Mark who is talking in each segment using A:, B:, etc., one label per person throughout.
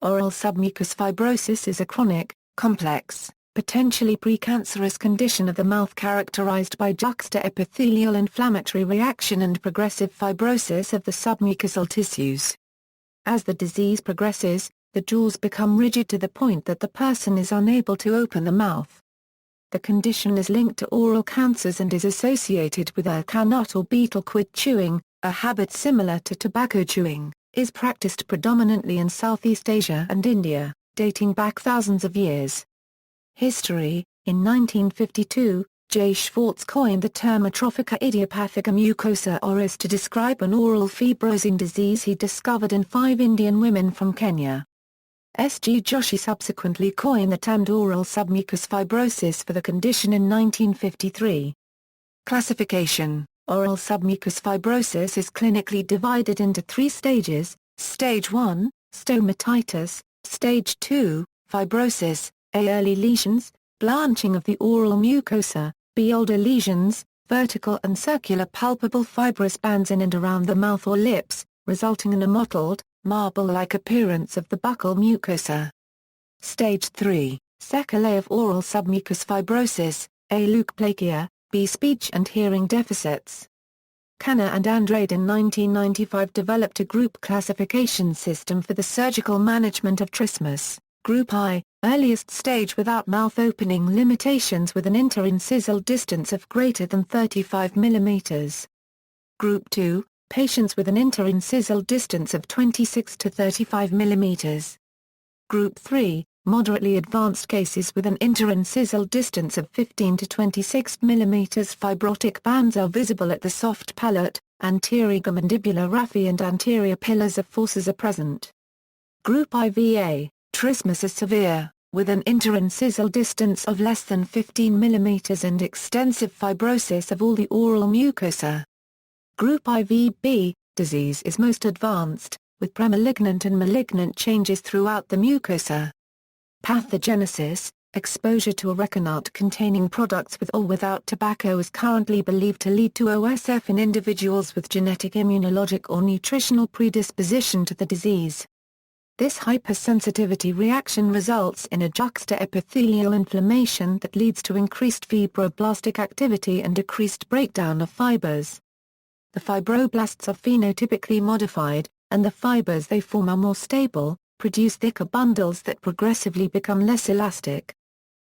A: Oral submucous fibrosis is a chronic, complex, potentially precancerous condition of the mouth characterized by juxta-epithelial inflammatory reaction and progressive fibrosis of the submucosal tissues. As the disease progresses, the jaws become rigid to the point that the person is unable to open the mouth. The condition is linked to oral cancers and is associated with areca nut or betel quid chewing, a habit similar to tobacco chewing, is practiced predominantly in Southeast Asia and India, dating back thousands of years. History: in 1952, J. Schwartz coined the term Atrophica idiopathica mucosa oris to describe an oral fibrosing disease he discovered in 5 Indian women from Kenya. S. G. Joshi subsequently coined the term oral submucous fibrosis for the condition in 1953. Classification: oral submucous fibrosis is clinically divided into 3 stages: Stage 1, stomatitis; Stage 2, fibrosis, A. Early lesions, blanching of the oral mucosa; B. Older lesions, vertical and circular palpable fibrous bands in and around the mouth or lips, resulting in a mottled, marble-like appearance of the buccal mucosa. Stage 3, sequelae of oral submucous fibrosis, A. leukoplakia, B. speech and hearing deficits. Khanna and Andrade in 1995 developed a group classification system for the surgical management of trismus. Group I, earliest stage without mouth opening limitations with an interincisal distance of greater than 35 mm. Group II, patients with an interincisal distance of 26 to 35 mm. Group III, moderately advanced cases with an interincisal distance of 15 to 26 mm. Fibrotic bands are visible at the soft palate, anterior mandibular raphe and anterior pillars of forces are present. Group IVA, trismus is severe, with an interincisal distance of less than 15 mm and extensive fibrosis of all the oral mucosa. Group IVB, disease is most advanced, with premalignant and malignant changes throughout the mucosa. Pathogenesis: exposure to areca nut containing products with or without tobacco is currently believed to lead to OSF in individuals with genetic, immunologic or nutritional predisposition to the disease. This hypersensitivity reaction results in a juxta-epithelial inflammation that leads to increased fibroblastic activity and decreased breakdown of fibers. The fibroblasts are phenotypically modified, and the fibers they form are more stable, produce thicker bundles that progressively become less elastic.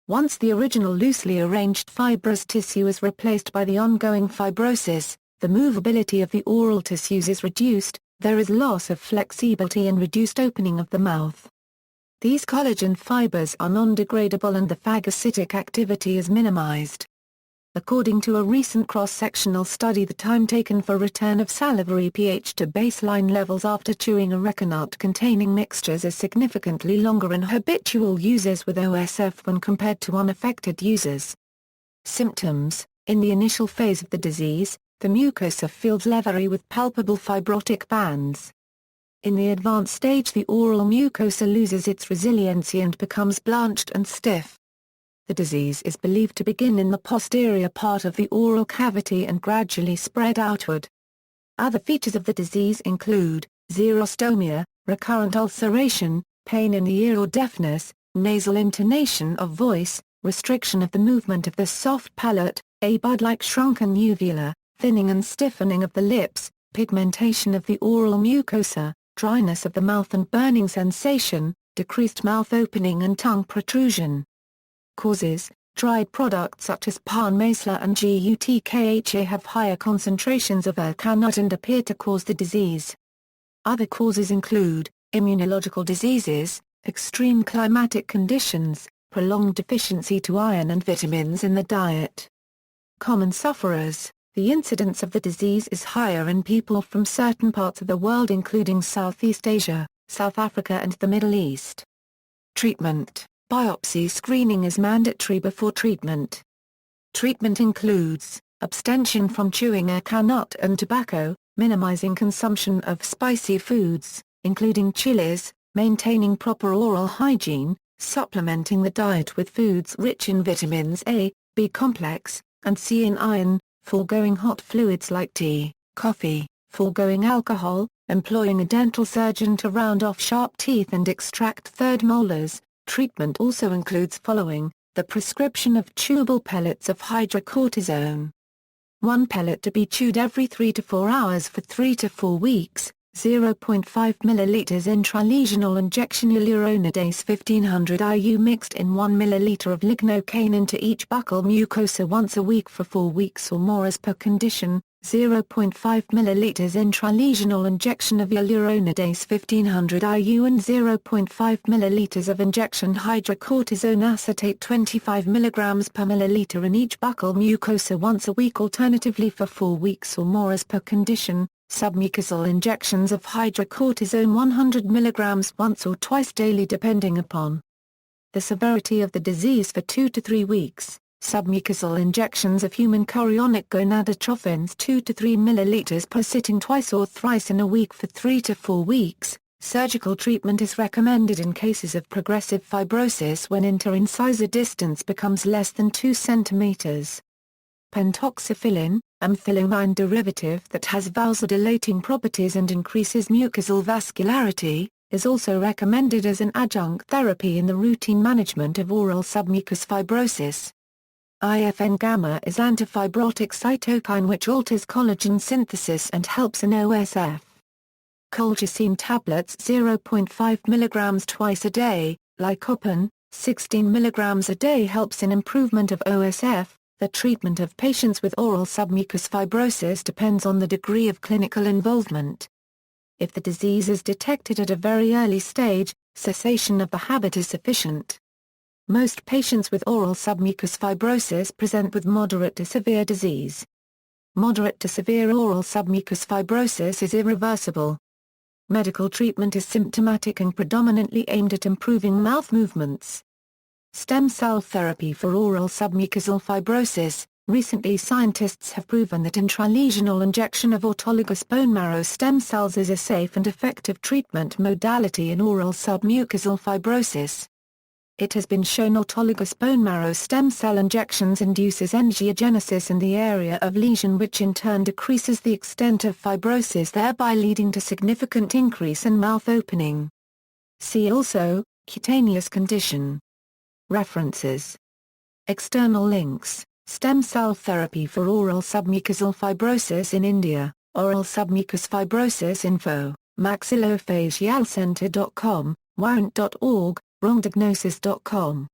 A: Once the original loosely arranged fibrous tissue is replaced by the ongoing fibrosis, the movability of the oral tissues is reduced, there is loss of flexibility and reduced opening of the mouth. These collagen fibers are non-degradable and the phagocytic activity is minimized. According to a recent cross-sectional study, the time taken for return of salivary pH to baseline levels after chewing areca nut containing mixtures is significantly longer in habitual users with OSF when compared to unaffected users. Symptoms: in the initial phase of the disease, the mucosa feels leathery with palpable fibrotic bands. In the advanced stage, the oral mucosa loses its resiliency and becomes blanched and stiff. The disease is believed to begin in the posterior part of the oral cavity and gradually spread outward. Other features of the disease include xerostomia, recurrent ulceration, pain in the ear or deafness, nasal intonation of voice, restriction of the movement of the soft palate, a bud-like shrunken uvula, thinning and stiffening of the lips, pigmentation of the oral mucosa, dryness of the mouth and burning sensation, decreased mouth opening and tongue protrusion. Causes: dried products such as palm masla and gutkha have higher concentrations of areca nut and appear to cause the disease. Other causes include immunological diseases, extreme climatic conditions, prolonged deficiency to iron and vitamins in the diet. Common sufferers: the incidence of the disease is higher in people from certain parts of the world including Southeast Asia, South Africa and the Middle East. Treatment: biopsy screening is mandatory before treatment. Treatment includes abstention from chewing areca nut and tobacco, minimizing consumption of spicy foods, including chilies, maintaining proper oral hygiene, supplementing the diet with foods rich in vitamins A, B complex, and C in iron, foregoing hot fluids like tea, coffee, foregoing alcohol, employing a dental surgeon to round off sharp teeth and extract third molars. Treatment also includes following, the prescription of chewable pellets of hydrocortisone. 1 pellet to be chewed every 3 to 4 hours for 3 to 4 weeks, 0.5 ml intralesional injection hyaluronidase 1500 IU mixed in 1 ml of lignocaine into each buccal mucosa once a week for 4 weeks or more as per condition, 0.5 ml intralesional injection of hyaluronidase 1500 IU and 0.5 ml of injection hydrocortisone acetate 25 mg per milliliter in each buccal mucosa once a week alternatively for 4 weeks or more as per condition. Submucosal injections of hydrocortisone 100 mg once or twice daily depending upon the severity of the disease for 2 to 3 weeks. Submucosal injections of human chorionic gonadotrophins 2 to 3 ml per sitting twice or thrice in a week for 3 to 4 weeks. Surgical treatment is recommended in cases of progressive fibrosis when interincisor distance becomes less than 2 cm. Pentoxifillin, amphetamine derivative that has vasodilating properties and increases mucosal vascularity, is also recommended as an adjunct therapy in the routine management of oral submucous fibrosis. IFN-gamma is antifibrotic cytokine which alters collagen synthesis and helps in OSF. Colchicine tablets 0.5 mg twice a day, lycopene, 16 mg a day helps in improvement of OSF. The treatment of patients with oral submucous fibrosis depends on the degree of clinical involvement. If the disease is detected at a very early stage, cessation of the habit is sufficient. Most patients with oral submucous fibrosis present with moderate to severe disease. Moderate to severe oral submucous fibrosis is irreversible. Medical treatment is symptomatic and predominantly aimed at improving mouth movements. Stem cell therapy for oral submucosal fibrosis. Recently scientists have proven that intralesional injection of autologous bone marrow stem cells is a safe and effective treatment modality in oral submucosal fibrosis. It has been shown autologous bone marrow stem cell injections induces angiogenesis in the area of lesion which in turn decreases the extent of fibrosis thereby leading to significant increase in mouth opening. See also, cutaneous condition. References. External links, Stem cell therapy for oral submucosal fibrosis in India, oral submucous fibrosis info, maxillofacialcenter.com, warrant.org, wrongdiagnosis.com.